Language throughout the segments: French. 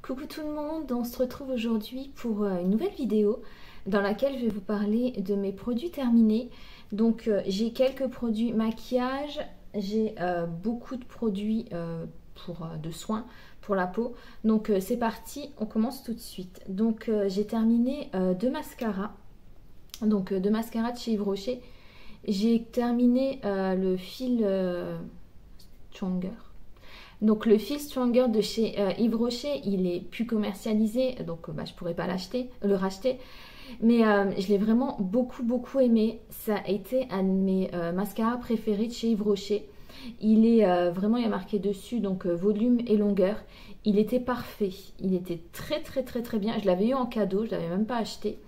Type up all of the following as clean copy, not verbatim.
Coucou tout le monde, on se retrouve aujourd'hui pour une nouvelle vidéo dans laquelle je vais vous parler de mes produits terminés. Donc j'ai quelques produits maquillage, j'ai beaucoup de produits de soins pour la peau. Donc c'est parti, on commence tout de suite. Donc j'ai terminé deux mascaras, donc deux mascaras de chez Yves Rocher. J'ai terminé le fil Stronger. Donc le fil Stronger de chez Yves Rocher, il est plus commercialisé, donc je pourrais pas le racheter. Mais je l'ai vraiment beaucoup aimé. Ça a été un de mes mascaras préférés de chez Yves Rocher. Il est vraiment, il y a marqué dessus, donc volume et longueur. Il était parfait. Il était très bien. Je l'avais eu en cadeau, je l'avais même pas acheté.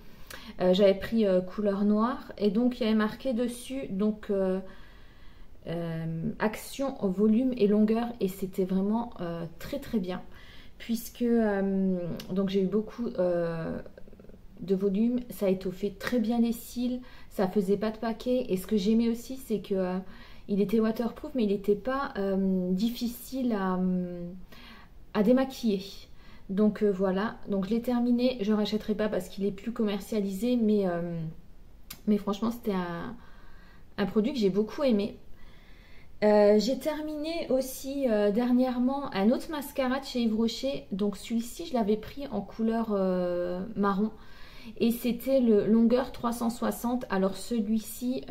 J'avais pris couleur noire et donc il y avait marqué dessus, donc action, volume et longueur, et c'était vraiment très bien, puisque donc j'ai eu beaucoup de volume, ça étoffait très bien les cils, ça faisait pas de paquet, et ce que j'aimais aussi c'est que il était waterproof, mais il n'était pas difficile à démaquiller. Donc voilà, donc je l'ai terminé, je ne rachèterai pas parce qu'il est plus commercialisé, mais franchement c'était un produit que j'ai beaucoup aimé. J'ai terminé aussi dernièrement un autre mascara de chez Yves Rocher. Donc celui-ci, je l'avais pris en couleur marron. Et c'était le longueur 360. Alors celui-ci,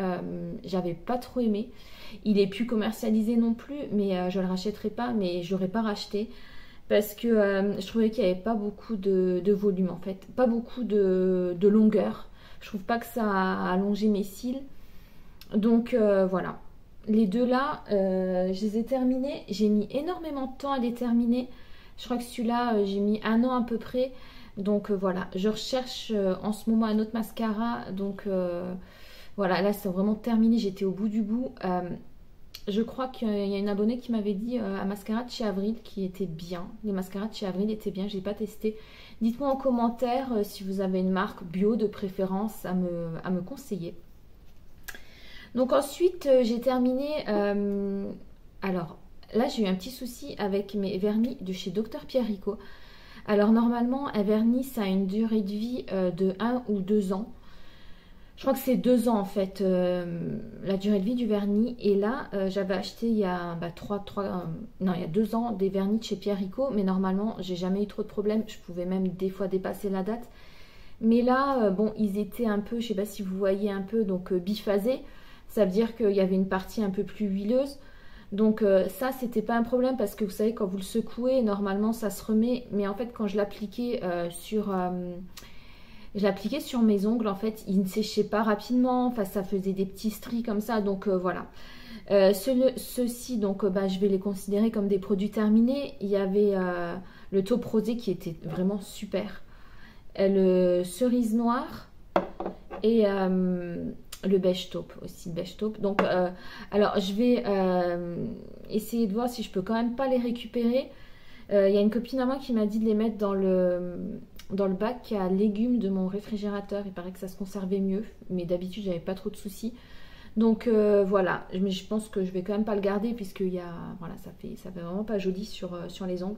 j'avais pas trop aimé. Il est plus commercialisé non plus, mais je le rachèterai pas. Mais je l'aurais pas racheté. Parce que je trouvais qu'il n'y avait pas beaucoup de volume en fait. Pas beaucoup de longueur. Je trouve pas que ça a allongé mes cils. Donc voilà. Les deux là, je les ai terminés. J'ai mis énormément de temps à les terminer. Je crois que celui-là, j'ai mis 1 an à peu près. Donc voilà, je recherche en ce moment un autre mascara. Donc voilà, là c'est vraiment terminé. J'étais au bout du bout. Je crois qu'il y a une abonnée qui m'avait dit un mascara de chez Avril qui était bien. Les mascaras de chez Avril étaient bien, je n'ai pas testé. Dites-moi en commentaire si vous avez une marque bio de préférence à me conseiller. Donc ensuite, j'ai terminé... alors, là, j'ai eu un petit souci avec mes vernis de chez Dr Pierrico. Alors, normalement, un vernis, ça a une durée de vie de 1 ou 2 ans. Je crois que c'est 2 ans, en fait, la durée de vie du vernis. Et là, j'avais acheté il y a il y a 2 ans des vernis de chez Pierrico. Mais normalement, j'ai jamais eu trop de problèmes. Je pouvais même des fois dépasser la date. Mais là, bon, ils étaient un peu, je sais pas si vous voyez un peu, donc biphasés. Ça veut dire qu'il y avait une partie un peu plus huileuse. Donc ça, c'était pas un problème parce que vous savez, quand vous le secouez, normalement, ça se remet. Mais en fait, quand je l'appliquais sur mes ongles, en fait, ils ne séchaient pas rapidement. Enfin, ça faisait des petits stries comme ça. Donc voilà. Ceux-ci, donc je vais les considérer comme des produits terminés. Il y avait le taupe rosé qui était vraiment super. Le cerise noire et... le beige taupe aussi, beige taupe. Donc, alors je vais essayer de voir si je peux quand même pas les récupérer. Il y a une copine à moi qui m'a dit de les mettre dans le bac à légumes de mon réfrigérateur. Il paraît que ça se conservait mieux, mais d'habitude j'avais pas trop de soucis. Donc voilà, mais je pense que je vais quand même pas le garder puisque voilà, ça fait vraiment pas joli sur les ongles.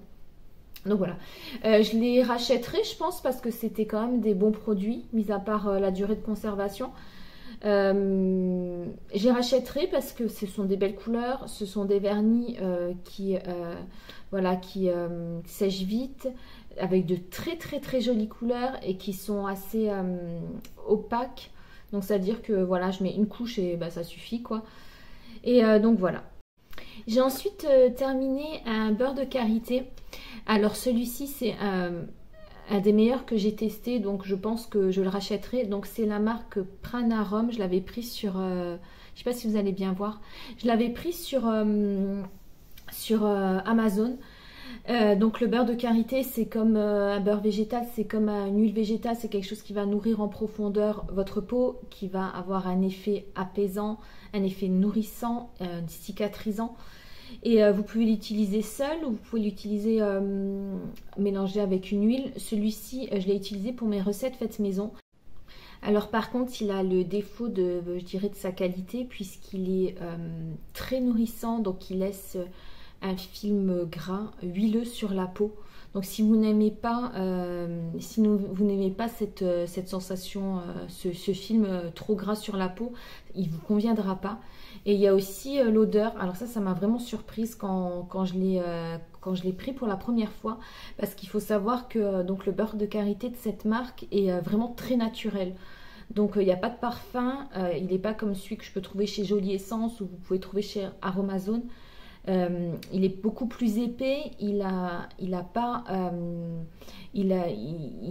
Donc voilà, je les rachèterai je pense parce que c'était quand même des bons produits, mis à part la durée de conservation. J'y rachèterai parce que ce sont des belles couleurs, ce sont des vernis qui sèchent vite, avec de très jolies couleurs et qui sont assez opaques. Donc c'est à dire que voilà, je mets une couche et ça suffit quoi. Et donc voilà. J'ai ensuite terminé un beurre de karité. Alors celui-ci c'est un des meilleurs que j'ai testé, donc je pense que je le rachèterai. Donc c'est la marque Pranarum. Je l'avais pris sur je sais pas si vous allez bien voir, je l'avais pris sur Amazon. Donc le beurre de karité, c'est comme un beurre végétal, c'est comme une huile végétale, c'est quelque chose qui va nourrir en profondeur votre peau, qui va avoir un effet apaisant, un effet nourrissant, cicatrisant. Et vous pouvez l'utiliser seul ou vous pouvez l'utiliser mélangé avec une huile. Celui-ci, je l'ai utilisé pour mes recettes faites maison. Alors par contre, il a le défaut je dirais, de sa qualité puisqu'il est très nourrissant. Donc il laisse un film gras, huileux sur la peau. Donc si vous n'aimez pas, vous n'aimez pas cette sensation, ce film trop gras sur la peau, il vous conviendra pas. Et il y a aussi l'odeur. Alors ça m'a vraiment surprise quand je l'ai pris pour la première fois, parce qu'il faut savoir que donc le beurre de karité de cette marque est vraiment très naturel. Donc il n'y a pas de parfum, il n'est pas comme celui que je peux trouver chez Jolie Essence ou vous pouvez trouver chez Aromazone. Il est beaucoup plus épais, il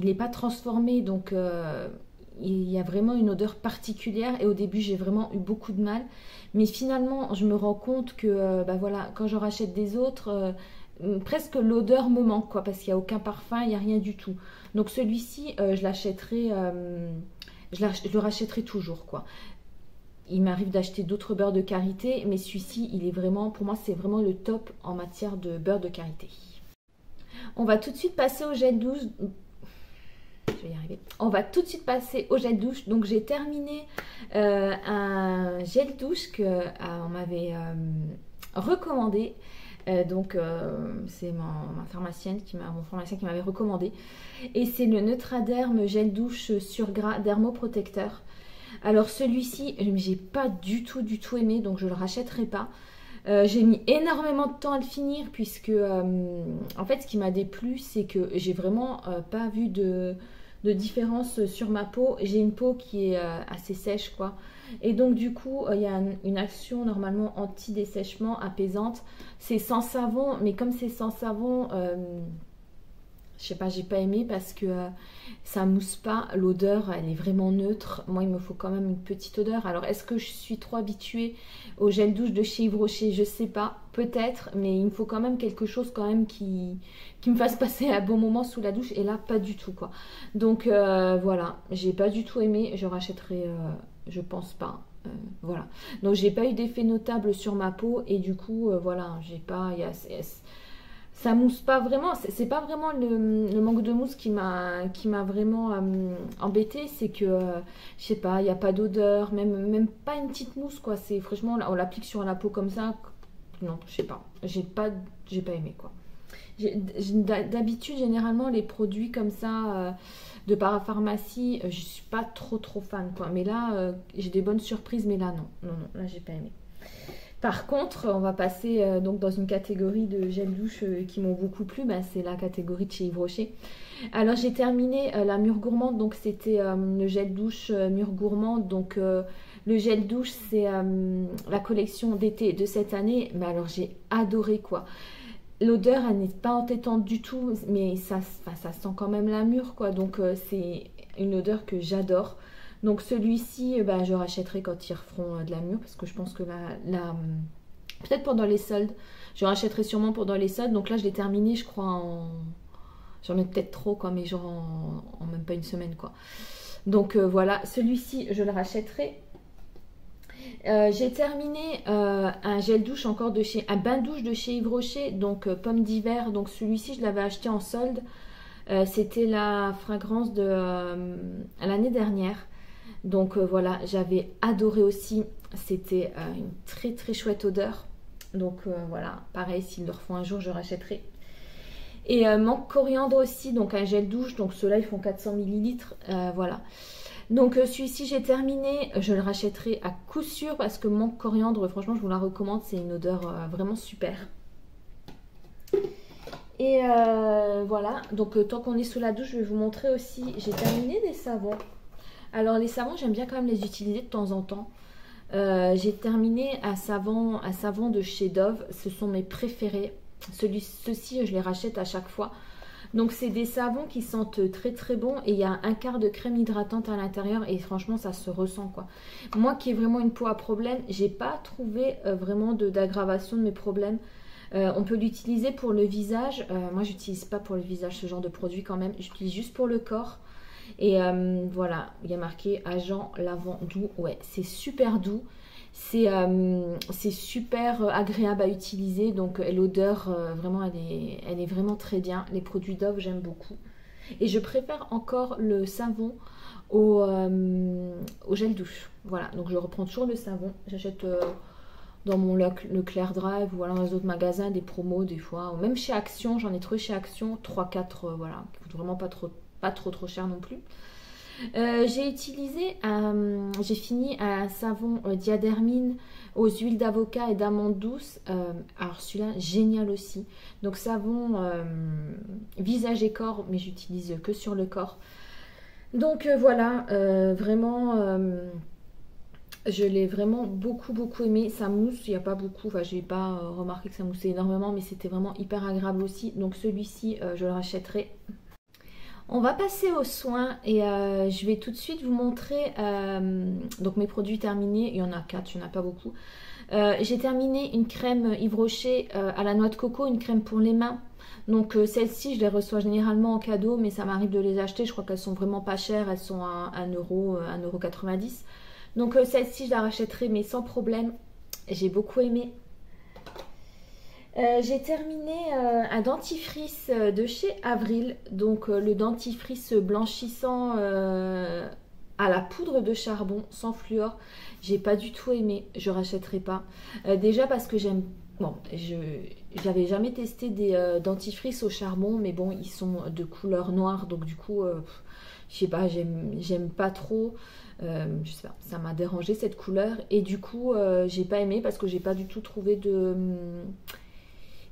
n'est pas transformé, donc il y a vraiment une odeur particulière. Et au début j'ai vraiment eu beaucoup de mal, mais finalement je me rends compte que voilà, quand je rachète des autres, presque l'odeur me manque, quoi, parce qu'il n'y a aucun parfum, il n'y a rien du tout. Donc celui-ci je l'achèterai, je le rachèterai toujours, quoi. Il m'arrive d'acheter d'autres beurres de karité, mais celui-ci, il est vraiment, pour moi, c'est vraiment le top en matière de beurre de karité. On va tout de suite passer au gel douche. Je vais y arriver. On va tout de suite passer au gel douche. Donc, j'ai terminé un gel douche qu'on m'avait recommandé. C'est mon pharmacien qui m'avait recommandé. Et c'est le Neutraderm gel douche sur gras dermoprotecteur. Alors celui-ci, j'ai pas du tout aimé, donc je le rachèterai pas. J'ai mis énormément de temps à le finir, puisque en fait ce qui m'a déplu, c'est que j'ai vraiment pas vu de différence sur ma peau. J'ai une peau qui est assez sèche, quoi. Et donc du coup, il y a une action normalement anti-dessèchement apaisante. C'est sans savon, mais comme c'est sans savon, je sais pas, j'ai pas aimé parce que ça mousse pas, l'odeur elle est vraiment neutre. Moi il me faut quand même une petite odeur. Alors est-ce que je suis trop habituée au gel douche de chez Yves Rocher? Je sais pas, peut-être, mais il me faut quand même quelque chose quand même qui me fasse passer un bon moment sous la douche, et là pas du tout, quoi. Donc voilà, j'ai pas du tout aimé, je rachèterai, je pense pas. Voilà, donc j'ai pas eu d'effet notable sur ma peau, et du coup voilà, j'ai pas, ça mousse pas vraiment, c'est pas vraiment le manque de mousse qui m'a vraiment embêté, c'est que je sais pas, il n'y a pas d'odeur, même pas une petite mousse, quoi. C'est franchement, on l'applique sur la peau comme ça, non, je sais pas, j'ai pas aimé, quoi. D'habitude, généralement les produits comme ça de parapharmacie, je suis pas trop fan, quoi. Mais là j'ai des bonnes surprises, mais là non, là j'ai pas aimé. Par contre, on va passer donc dans une catégorie de gel douche qui m'ont beaucoup plu. C'est la catégorie de chez Yves Rocher. Alors j'ai terminé la Mûre Gourmande, donc c'était le gel douche Mûre Gourmande. Donc le gel douche, c'est la collection d'été de cette année. Mais alors j'ai adoré, quoi. L'odeur, elle n'est pas entêtante du tout, mais ça sent quand même la mûre, quoi. Donc c'est une odeur que j'adore. Donc celui-ci, je rachèterai quand ils referont de la mûre, parce que je pense que peut-être pendant les soldes, je rachèterai sûrement pendant les soldes. Donc là, je l'ai terminé, je crois, j'en ai peut-être trop, quoi, mais genre en même pas une semaine, quoi. Donc voilà, celui-ci, je le rachèterai. J'ai terminé un gel douche encore un bain douche de chez Yves Rocher, donc pomme d'hiver. Donc celui-ci, je l'avais acheté en solde. C'était la fragrance de l'année dernière. Donc voilà, j'avais adoré aussi. C'était une très chouette odeur. Donc voilà, pareil, s'ils le refont un jour, je rachèterai. Et menthe coriandre aussi, donc un gel douche. Donc ceux-là, ils font 400 ml. Voilà. Donc celui-ci, j'ai terminé. Je le rachèterai à coup sûr, parce que menthe coriandre, franchement, je vous la recommande. C'est une odeur vraiment super. Et voilà, donc tant qu'on est sous la douche, je vais vous montrer aussi. J'ai terminé des savons. Alors les savons, j'aime bien quand même les utiliser de temps en temps. J'ai terminé un savon de chez Dove. Ce sont mes préférés. Ceux-ci, je les rachète à chaque fois. Donc c'est des savons qui sentent très bon, et il y a un quart de crème hydratante à l'intérieur, et franchement ça se ressent, quoi. Moi qui ai vraiment une peau à problème, j'ai pas trouvé vraiment d'aggravation de mes problèmes. On peut l'utiliser pour le visage. Moi j'utilise pas pour le visage ce genre de produit quand même. J'utilise juste pour le corps. Et voilà, il y a marqué agent lavant doux. Ouais, c'est super doux. C'est super agréable à utiliser. Donc l'odeur, vraiment, elle est vraiment très bien. Les produits Dove, j'aime beaucoup. Et je préfère encore le savon au gel douche. Voilà, donc je reprends toujours le savon. J'achète dans mon Leclerc Drive ou alors dans les autres magasins, des promos des fois. Ou même chez Action, j'en ai trouvé chez Action, 3-4, voilà, qui coûtent vraiment pas trop cher non plus. J'ai utilisé, j'ai fini un savon Diadermine aux huiles d'avocat et d'amandes douces. Alors celui-là, génial aussi. Donc savon visage et corps, mais j'utilise que sur le corps. Donc voilà, vraiment, je l'ai vraiment beaucoup aimé. Ça mousse, il n'y a pas beaucoup, enfin j'ai pas remarqué que ça moussait énormément, mais c'était vraiment hyper agréable aussi. Donc celui-ci, je le rachèterai. On va passer aux soins et je vais tout de suite vous montrer donc mes produits terminés. Il y en a 4, il n'y en a pas beaucoup. J'ai terminé une crème Yves Rocher à la noix de coco, une crème pour les mains. Donc celle-ci, je les reçois généralement en cadeau, mais ça m'arrive de les acheter. Je crois qu'elles sont vraiment pas chères, elles sont à 1,90 €. Donc celle-ci, je la rachèterai, mais sans problème. J'ai beaucoup aimé. J'ai terminé un dentifrice de chez Avril, donc le dentifrice blanchissant à la poudre de charbon sans fluor. J'ai pas du tout aimé, je rachèterai pas. Déjà parce que j'aime, bon, j'avais jamais testé des dentifrices au charbon, mais bon, ils sont de couleur noire, donc du coup, je sais pas, j'aime pas trop. Je sais pas, ça m'a dérangé cette couleur et du coup, j'ai pas aimé parce que j'ai pas du tout trouvé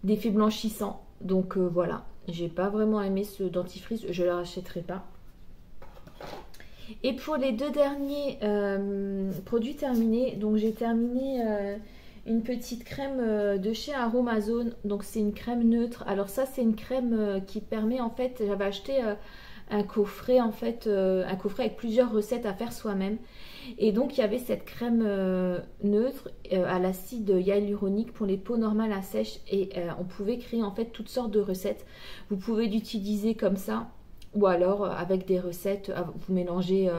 d'effet blanchissant. Donc voilà, j'ai pas vraiment aimé ce dentifrice, je le rachèterai pas. Et pour les deux derniers produits terminés, donc j'ai terminé une petite crème de chez Aromazone. Donc c'est une crème neutre. Alors ça c'est une crème qui permet en fait, j'avais acheté un coffret en fait, un coffret avec plusieurs recettes à faire soi-même. Et donc il y avait cette crème neutre à l'acide hyaluronique pour les peaux normales à sèche et on pouvait créer en fait toutes sortes de recettes. Vous pouvez l'utiliser comme ça ou alors avec des recettes, vous mélangez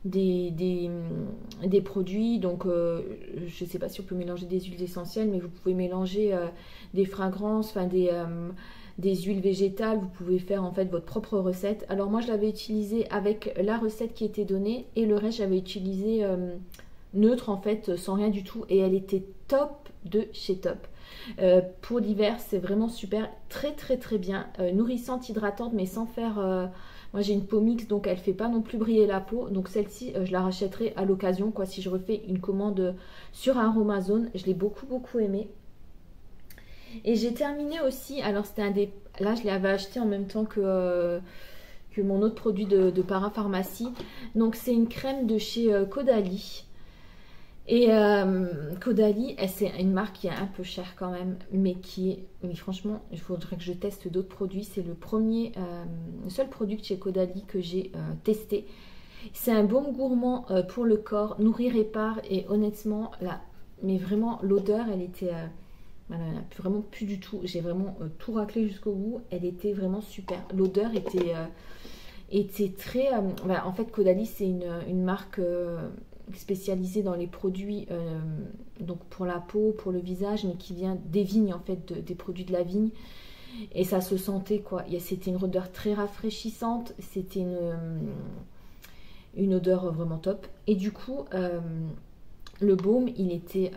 des produits. Donc je ne sais pas si on peut mélanger des huiles essentielles, mais vous pouvez mélanger des fragrances, enfin des huiles végétales. Vous pouvez faire en fait votre propre recette. Alors moi je l'avais utilisé avec la recette qui était donnée et le reste j'avais utilisé neutre en fait, sans rien du tout, et elle était top de chez top. Pour l'hiver c'est vraiment super, très bien, nourrissante, hydratante, mais sans faire moi j'ai une peau mixte, donc elle fait pas non plus briller la peau. Donc celle-ci je la rachèterai à l'occasion quoi, si je refais une commande sur Aromazone. Je l'ai beaucoup aimé. Et j'ai terminé aussi, alors c'était un des... Là, je l'avais acheté en même temps que mon autre produit de parapharmacie. Donc, c'est une crème de chez Caudalie. Et Caudalie, c'est une marque qui est un peu chère quand même, mais qui est... Mais franchement, il faudrait que je teste d'autres produits. C'est le seul produit de chez Caudalie que j'ai testé. C'est un baume gourmand pour le corps, nourrit, répare. Et honnêtement, là, mais vraiment, l'odeur, elle était... Voilà, vraiment plus du tout. J'ai vraiment tout raclé jusqu'au bout. Elle était vraiment super. L'odeur était très... en fait, Caudalie, c'est une marque spécialisée dans les produits donc pour la peau, pour le visage, mais qui vient des vignes, en fait, des produits de la vigne. Et ça se sentait, quoi. C'était une odeur très rafraîchissante. C'était une odeur vraiment top. Et du coup... le baume, il était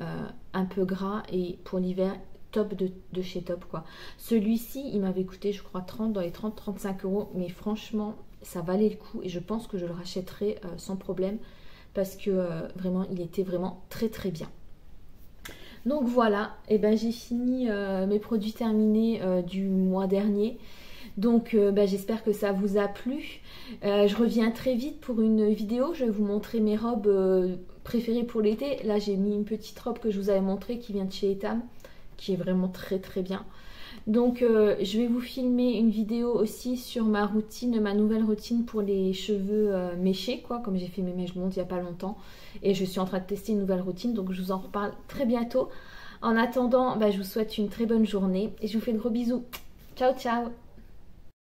un peu gras et pour l'hiver, top de chez top quoi. Celui-ci, il m'avait coûté, je crois, dans les 30-35 €. Mais franchement, ça valait le coup et je pense que je le rachèterai sans problème parce que vraiment, il était vraiment très bien. Donc voilà, et ben j'ai fini mes produits terminés du mois dernier. Donc j'espère que ça vous a plu. Je reviens très vite pour une vidéo. Je vais vous montrer mes robes préférées pour l'été. Là j'ai mis une petite robe que je vous avais montrée qui vient de chez Etam, qui est vraiment très bien. Donc je vais vous filmer une vidéo aussi sur ma routine, ma nouvelle routine pour les cheveux méchés quoi, comme j'ai fait mes mèches blondes il n'y a pas longtemps. Et je suis en train de tester une nouvelle routine, donc je vous en reparle très bientôt. En attendant, je vous souhaite une très bonne journée et je vous fais de gros bisous. Ciao ciao.